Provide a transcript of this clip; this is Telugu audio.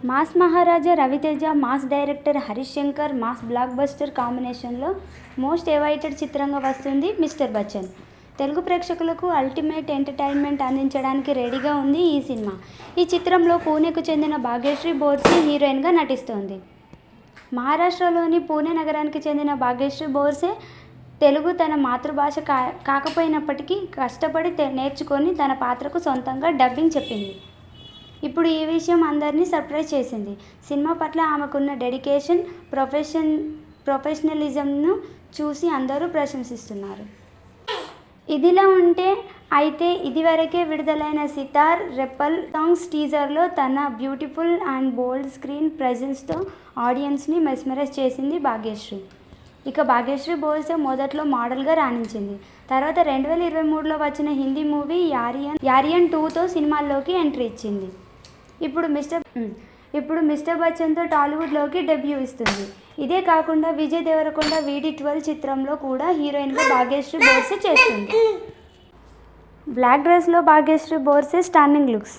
Mass Maharaja Raviteja, mass director Harish Shankar mass blockbuster కాంబినేషన్లో మోస్ట్ ఎవైటెడ్ చిత్రంగా వస్తుంది మిస్టర్ బచ్చన్. తెలుగు ప్రేక్షకులకు అల్టిమేట్ ఎంటర్టైన్మెంట్ అందించడానికి రెడీగా ఉంది ఈ సినిమా. ఈ చిత్రంలో పూణేకు చెందిన భాగ్యశ్రీ బోర్సే హీరోయిన్గా నటిస్తోంది. మహారాష్ట్రలోని పూణే నగరానికి చెందిన భాగ్యశ్రీ బోర్సే తెలుగు తన మాతృభాష కాకపోయినప్పటికీ కష్టపడి నేర్చుకొని తన పాత్రకు సొంతంగా డబ్బింగ్ చెప్పింది. ఇప్పుడు ఈ విషయం అందరినీ సర్ప్రైజ్ చేసింది. సినిమా పట్ల ఆమెకున్న డెడికేషన్, ప్రొఫెషనలిజంను చూసి అందరూ ప్రశంసిస్తున్నారు. ఇదిలా ఉంటే అయితే ఇదివరకే విడుదలైన సితార్ రెప్పల్ సాంగ్స్ టీజర్లో తన బ్యూటిఫుల్ అండ్ బోల్డ్ స్క్రీన్ ప్రెజెన్స్తో ఆడియన్స్ని మెస్మరైజ్ చేసింది భాగ్యశ్రీ. ఇక భాగ్యశ్రీ బోర్సే మొదట్లో మోడల్గా రాణించింది. తర్వాత 2023లో వచ్చిన హిందీ మూవీ యారియన్ 2తో సినిమాల్లోకి ఎంట్రీ ఇచ్చింది. ఇప్పుడు మిస్టర్ బచ్చన్తో టాలీవుడ్లోకి డెబ్యూ ఇస్తుంది. ఇదే కాకుండా విజయ్ దేవరకొండ VD12 చిత్రంలో కూడా హీరోయిన్గా భాగ్యశ్రీ బోర్సే చేస్తుంది. బ్లాక్ డ్రెస్లో భాగ్యశ్రీ బోర్సే స్టన్నింగ్ లుక్స్.